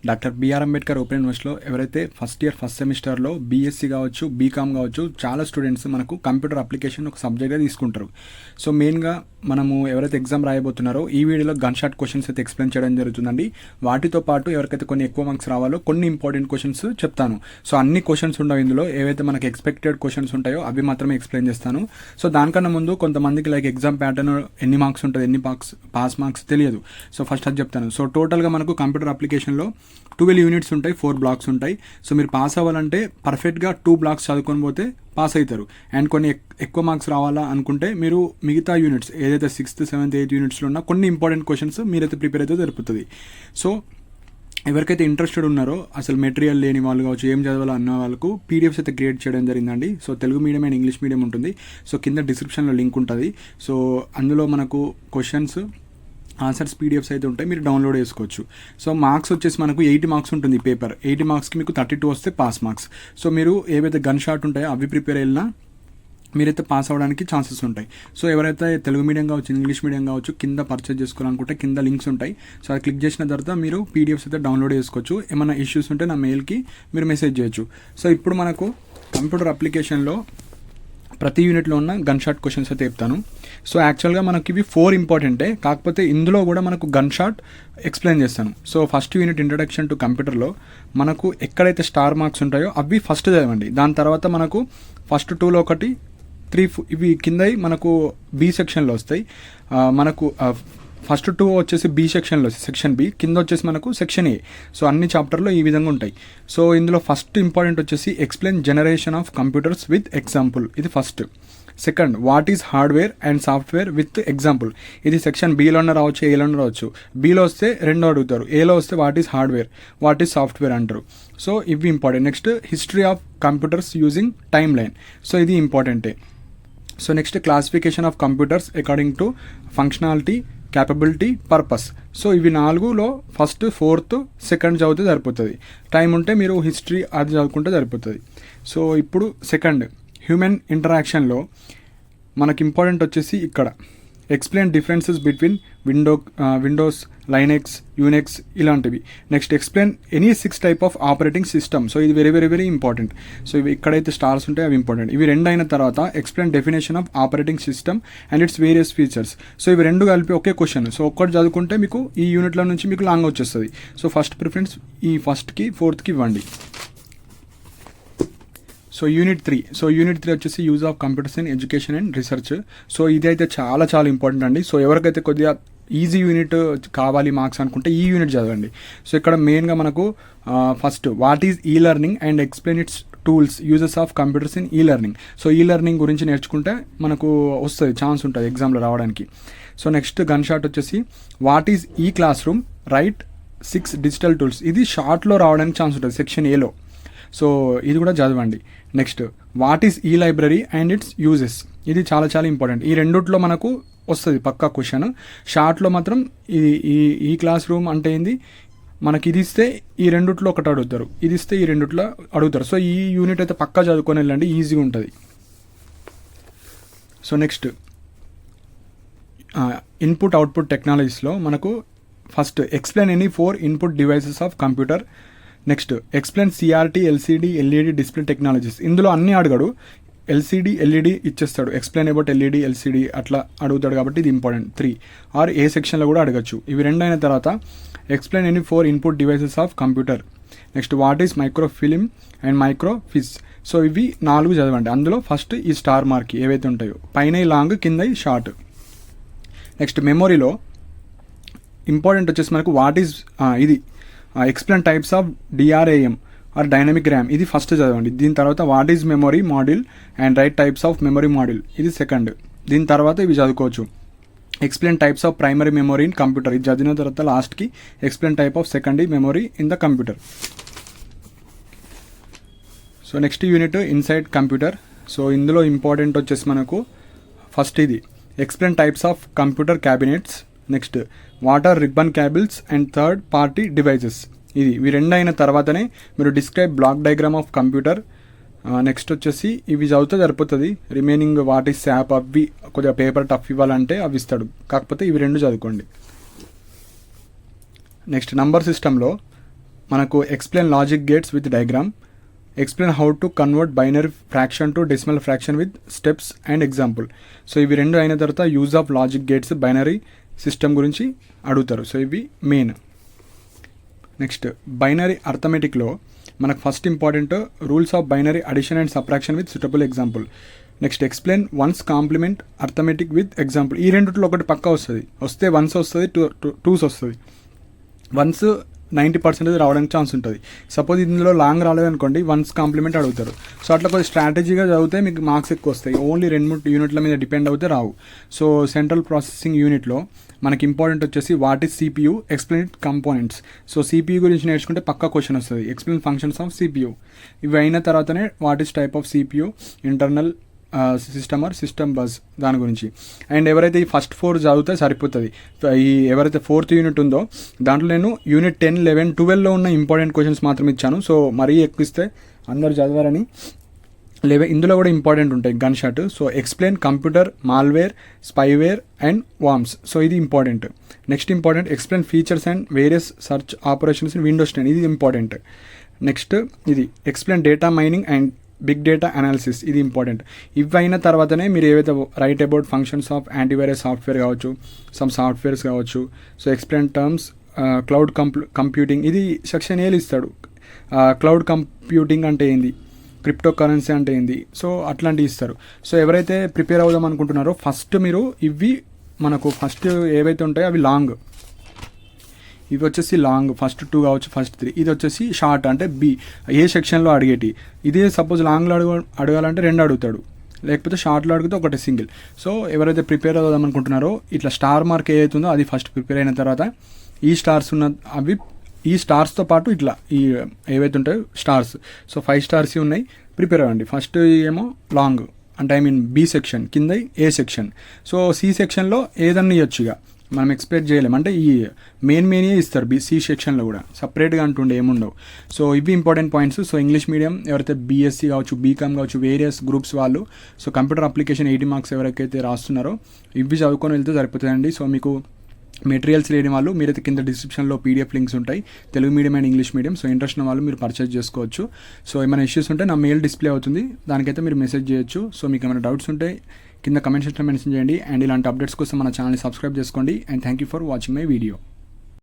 Doctor BR Ambedkar open యూనివర్సిటీలో ఎవరైతే first year first సెమిస్టర్లో బీఎస్సీ కావచ్చు, బీకామ్ కావచ్చు, చాలా స్టూడెంట్స్ మనకు కంప్యూటర్ అప్లికేషన్ ఒక సబ్జెక్ట్గా తీసుకుంటారు. సో మెయిన్గా మనము ఎవరైతే ఎగ్జామ్ రాయబోతున్నారో ఈ వీడియోలో గన్ షాట్ క్వశ్చన్స్ అయితే ఎక్స్ప్లెయిన్ చేయడం జరుగుతుందండి. వాటితో పాటు ఎవరికైతే కొన్ని ఎక్కువ మార్క్స్ రావాలో కొన్ని ఇంపార్టెంట్ క్వశ్చన్స్ చెప్తాను. సో అన్ని క్వశ్చన్స్ ఉండవు ఇందులో, ఏవైతే మనకి ఎక్స్పెక్టెడ్ క్వశ్చన్స్ ఉంటాయో అవి మాత్రమే ఎక్స్ప్లెయిన్ చేస్తాను. సో దానికన్నా ముందు కొంతమందికి లైక్ ఎగ్జామ్ ప్యాటర్న్ ఎన్ని మార్క్స్ ఉంటుంది, ఎన్ని పాస్ మార్క్స్ తెలియదు. సో ఫస్ట్ అది చెప్తాను. సో టోటల్గా మనకు కంప్యూటర్ అప్లికేషన్లో 12 యూనిట్స్ ఉంటాయి, 4 బ్లాక్స్ ఉంటాయి. సో మీరు పాస్ అవ్వాలంటే పర్ఫెక్ట్గా 2 బ్లాక్స్ చదువుకొని పోతే పాస్ అవుతారు. అండ్ కొన్ని ఎక్కువ మార్క్స్ రావాలా అనుకుంటే మీరు మిగతా యూనిట్స్ ఏదైతే 6th, 7th, 8th యూనిట్స్లో ఉన్న కొన్ని ఇంపార్టెంట్ క్వశ్చన్స్ మీరైతే ప్రిపేర్ అయితే జరుగుతుంది. సో ఎవరికైతే ఇంట్రెస్టెడ్ ఉన్నారో, అసలు మెటీరియల్ లేని వాళ్ళు కావచ్చు, ఏం చదవాలో అన్న వాళ్ళకు పీడిఎఫ్స్ అయితే క్రియేట్ చేయడం జరిగిందండి. So Telugu medium and English medium ఉంటుంది. సో కింద డిస్క్రిప్షన్లో లింక్ ఉంటుంది. సో అందులో మనకు క్వశ్చన్స్ ఆన్సర్స్ పీడిఎఫ్స్ అయితే ఉంటాయి, మీరు డౌన్లోడ్ చేసుకోవచ్చు. సో మార్క్స్ వచ్చేసి మనకు 80 మార్క్స్ ఉంటుంది పేపర్. 80 మార్క్స్కి మీకు 32 వస్తే పాస్ మార్క్స్. సో మీరు ఏవైతే గన్ షాట్ ఉంటాయో అవి ప్రిపేర్ అయినా మీరైతే పాస్ అవ్వడానికి ఛాన్సెస్ ఉంటాయి. సో ఎవరైతే తెలుగు మీడియం కావచ్చు, ఇంగ్లీష్ మీడియం కావచ్చు కింద పర్చేజ్ చేసుకోవాలనుకుంటే కింద లింక్స్ ఉంటాయి. సో అది క్లిక్ చేసిన తర్వాత మీరు పీడిఎఫ్స్ అయితే డౌన్లోడ్ చేసుకోవచ్చు. ఏమైనా ఇష్యూస్ ఉంటే నా మెయిల్కి మీరు మెసేజ్ చేయొచ్చు. సో ఇప్పుడు మనకు కంప్యూటర్ అప్లికేషన్లో ప్రతి యూనిట్లో ఉన్న గన్ షాట్ క్వశ్చన్స్ అయితే చెప్తాను. సో యాక్చువల్గా మనకి ఇవి 4 ఇంపార్టెంటే, కాకపోతే ఇందులో కూడా మనకు గన్ షాట్ ఎక్స్ప్లెయిన్ చేస్తాను. So first unit introduction to కంప్యూటర్లో మనకు ఎక్కడైతే స్టార్ మార్క్స్ ఉంటాయో అవి ఫస్ట్ చదవండి. దాని తర్వాత మనకు ఫస్ట్ 2లో ఒకటి 3 ఇవి కింద మనకు బి సెక్షన్లో వస్తాయి. మనకు ఫస్ట్ 2 వచ్చేసి బి సెక్షన్లో సెక్షన్ బి, కింద వచ్చేసి మనకు సెక్షన్ ఏ. సో అన్ని చాప్టర్లో ఈ విధంగా ఉంటాయి. సో ఇందులో ఫస్ట్ ఇంపార్టెంట్ వచ్చేసి explain generation of computers with example, ఇది first. Second, what is hardware and software with example, ఇది సెక్షన్ బిలోనే రావచ్చు, ఏలోనే రావచ్చు. బిలో వస్తే 2 అడుగుతారు, ఏలో వస్తే what is hardware, what is software అంటారు. సో ఇవి important. Next history of computers using timeline, so ఇది ఇంపార్టెంటే. So next classification of computers according to functionality, capability, purpose. So ఇవి 4లో ఫస్ట్, 4th, 2nd చదివితే సరిపోతుంది. టైం ఉంటే మీరు హిస్టరీ అది చదువుకుంటే సరిపోతుంది. సో ఇప్పుడు సెకండ్, హ్యూమన్ ఇంటరాక్షన్లో మనకి ఇంపార్టెంట్ వచ్చేసి ఇక్కడ explain differences between Windows, Linux, Unix ఇలాంటివి. Next explain any 6 type of operating system. So ఇది very very very important. So ఇవి ఎక్కడైతే స్టార్స్ ఉంటాయి అవి ఇంపార్టెంట్. ఇవి 2 అయిన తర్వాత explain definition of operating system and it's various features. So ఇవి 2 కలిపి ఒకే క్వశ్చన్. సో ఒక్కటి చదువుకుంటే మీకు ఈ యూనిట్లో నుంచి మీకు లాంగ్ వచ్చేస్తుంది. సో ఫస్ట్ ప్రిఫరెన్స్ ఈ ఫస్ట్కి 4th ఇవ్వండి. So unit 3. సో యూనిట్ 3 వచ్చేసి use of computers in education and research. So ఇది అయితే చాలా చాలా ఇంపార్టెంట్ అండి. సో ఎవరికైతే కొద్దిగా ఈజీ యూనిట్ కావాలి మార్క్స్ అనుకుంటే ఈ యూనిట్ చదవండి. సో ఇక్కడ మెయిన్గా మనకు ఫస్ట్ వాట్ ఈజ్ ఈ learning and explain it's tools, uses of computers in ఈ లెర్నింగ్. సో ఈ లెర్నింగ్ గురించి నేర్చుకుంటే మనకు వస్తుంది, ఛాన్స్ ఉంటుంది ఎగ్జామ్లో రావడానికి. సో నెక్స్ట్ గన్ షాట్ వచ్చేసి వాట్ ఈజ్ ఈ class room, right 6 digital tools. ఇది షార్ట్లో రావడానికి ఛాన్స్ ఉంటుంది సెక్షన్ ఏలో. సో ఇది కూడా చదవండి. నెక్స్ట్ వాట్ ఈస్ ఈ లైబ్రరీ అండ్ ఇట్స్ యూజెస్, ఇది చాలా చాలా ఇంపార్టెంట్. ఈ రెండిట్లో మనకు వస్తుంది పక్కా క్వశ్చన్. షార్ట్లో మాత్రం ఇది ఈ క్లాస్ రూమ్ అంటే ఏంది, మనకి ఇది ఇస్తే ఈ రెండిట్లో ఒకటి అడుగుతారు, ఇది ఇస్తే ఈ రెండిట్లో అడుగుతారు. సో ఈ యూనిట్ అయితే పక్కా చదువుకొని వెళ్ళండి, ఈజీగా ఉంటుంది. సో నెక్స్ట్ ఇన్పుట్ అవుట్పుట్ టెక్నాలజీస్లో మనకు first explain any 4 input devices of computer. Next explain CRT, LCD, LED display technologies. ఇందులో అన్నీ అడగడు, ఎల్సిడి, ఎల్ఈడి ఇచ్చేస్తాడు. ఎక్స్ప్లెయిన్ అబౌట్ ఎల్ఈడి, ఎల్సిడి అట్లా అడుగుతాడు కాబట్టి ఇది ఇంపార్టెంట్. 3 ఆర్ ఏ సెక్షన్లో కూడా అడగచ్చు. ఇవి 2 అయిన తర్వాత explain any 4 input devices of computer. Next what is micro film and micro fiche. So ఇవి 4 చదవండి. అందులో ఫస్ట్ ఈ స్టార్ మార్క్ ఏవైతే ఉంటాయో, పైన లాంగ్, కింద షార్ట్. నెక్స్ట్ మెమొరీలో ఇంపార్టెంట్ వచ్చేసి మనకు వాట్ ఈజ్ ఇది explain types of DRAM or dynamic RAM, ఇది ఫస్ట్ చదవండి. దీని తర్వాత what is memory module and write types of memory module, ఇది సెకండ్. దీని తర్వాత ఇవి చదువుకోవచ్చు. Explain types of primary memory in computer, ఇది చదివిన తర్వాత లాస్ట్కి explain type of secondary memory in the computer. So next unit inside computer. So ఇందులో ఇంపార్టెంట్ వచ్చేసి మనకు ఫస్ట్ ఇది explain types of computer cabinets. Next what are ribbon cables and third party devices. ఇవి 2 అయిన తర్వాతనే మీరు describe block diagram of computer. Next వచ్చేసి ఇవి చదివితే సరిపోతుంది. రిమైనింగ్ వాట్ ఈస్ శాప్ అవి కొద్దిగా పేపర్ టఫ్ ఇవ్వాలంటే అవి ఇస్తాడు, కాకపోతే ఇవి 2 చదువుకోండి. నెక్స్ట్ నంబర్ సిస్టంలో మనకు explain logic gates with diagram, explain how to convert binary fraction to decimal fraction with steps and example. So ఇవి రెండు అయిన తర్వాత use of logic gates binary system గురించి అడుగుతారు. సో ఇవి మెయిన్. నెక్స్ట్ బైనరీ అర్థమెటిక్లో మనకు first important rules of binary addition and subtraction with suitable example. Next explain one's complement arithmetic with example. ఈ రెండిట్లో ఒకటి పక్కా వస్తే వన్స్ వస్తుంది, టూస్ వస్తుంది. వన్స్ 90% రావడానికి ఛాన్స్ ఉంటుంది. సపోజ్ ఇందులో లాంగ్ రాలేదనుకోండి, వన్స్ కాంప్లిమెంట్ అడుగుతారు. సో అట్లా కొద్దిగా స్ట్రాటజీగా చదివితే మీకు మార్క్స్ ఎక్కువ వస్తాయి. ఓన్లీ 2-3 యూనిట్ల మీద డిపెండ్ అవుతే రావు. సో సెంట్రల్ ప్రాసెసింగ్ యూనిట్లో మనకి ఇంపార్టెంట్ వచ్చేసి what is CPU, explain it components. So CPU గురించి నేర్చుకుంటే పక్కా క్వశ్చన్ వస్తుంది. Explain functions of CPU. ఇవి అయిన తర్వాతనే what is type of CPU, internal system or system bus దాని గురించి. అండ్ ఎవరైతే ఈ ఫస్ట్ 4 చదివితే సరిపోతుంది. ఈ ఎవరైతే 4th యూనిట్ ఉందో దాంట్లో నేను యూనిట్ 10, 11, 12లో ఉన్న ఇంపార్టెంట్ క్వశ్చన్స్ మాత్రం ఇచ్చాను. సో మరీ ఎక్కువ ఇస్తే అందరు చదవారని ఇందులో కూడా ఇంపార్టెంట్ ఉంటాయి gunshot. So explain computer malware, spyware and worms. So ఇది important. Next important explain features and various search operations in Windows 10. ఇది ఇంపార్టెంట్. నెక్స్ట్ ఇది explain data mining and big data analysis. ఇది important. ఇవి అయిన తర్వాతనే మీరు ఏవైతే write about functions of antivirus software కావచ్చు, సమ్ సాఫ్ట్వేర్స్ కావచ్చు. So explain terms cloud computing. ఇది సెక్షన్ ఏలు ఇస్తాడు. క్లౌడ్ కంప్యూటింగ్ అంటే ఏంది, క్రిప్టో కరెన్సీ అంటే ఏంది, సో అట్లాంటివి ఇస్తారు. సో ఎవరైతే ప్రిపేర్ అవుదాం అనుకుంటున్నారో ఫస్ట్ మీరు ఇవి మనకు ఫస్ట్ ఏవైతే ఉంటాయో అవి లాంగ్, ఇవి వచ్చేసి లాంగ్ ఫస్ట్ 2 కావచ్చు, ఫస్ట్ 3. ఇది వచ్చేసి షార్ట్ అంటే బి, ఏ సెక్షన్లో అడిగేటి. ఇదే సపోజ్ లాంగ్లో అడగాలంటే 2 అడుగుతాడు, లేకపోతే షార్ట్లో అడిగితే ఒకటి సింగిల్. సో ఎవరైతే ప్రిపేర్ అవుదాం అనుకుంటున్నారో ఇట్లా స్టార్ మార్క్ ఏదైతుందో అది ఫస్ట్ ప్రిపేర్ అయిన తర్వాత ఈ స్టార్స్ ఉన్న అవి, ఈ స్టార్స్తో పాటు ఇట్లా ఈ ఏవైతే ఉంటాయో స్టార్స్. సో 5 స్టార్స్ ఉన్నాయి, ప్రిపేర్ అవ్వండి. ఫస్ట్ ఏమో లాంగ్ అంటే బి సెక్షన్, కింద ఏ సెక్షన్. సో సి సెక్షన్లో ఏదన్నా ఇవ్వచ్చు, ఇక మనం ఎక్స్పెక్ట్ చేయలేం. అంటే ఈ మెయిన్ ఇస్తారు సి సెక్షన్లో కూడా, సపరేట్గా అంటుండే ఏముండవు. సో ఇవి important points. So English medium ఎవరైతే బీఎస్సీ కావచ్చు, బీకామ్ కావచ్చు, వేరియస్ గ్రూప్స్ వాళ్ళు, సో కంప్యూటర్ అప్లికేషన్ 80 మార్క్స్ ఎవరికైతే రాస్తున్నారో ఇవి చదువుకొని వెళ్తే సరిపోతుందండి. సో మీకు మెటీరియల్స్ లేని వాళ్ళు మీరైతే కింద డిస్క్రిప్షన్లో పీడిఎఫ్ లింక్స్ ఉంటాయి, Telugu medium and English medium. So interest ఉన్న వాళ్ళు మీరు పర్చేజ్ చేసుకోవచ్చు. సో ఏమైనా ఇష్యూస్ ఉంటే నా మెయిల్ డిస్ప్లే అవుతుంది, దానికైతే మీరు మెసేజ్ చేయొచ్చు. సో మీకు ఏమైనా డౌట్స్ ఉంటే కింద కమెంట్ సెక్షన్లో మెన్షన్ చేయండి. అండ్ ఇలాంటి అప్డేట్స్ కోసం మన ఛానల్ని సబ్స్క్రైబ్ చేసుకోండి. And thank you for watching my video.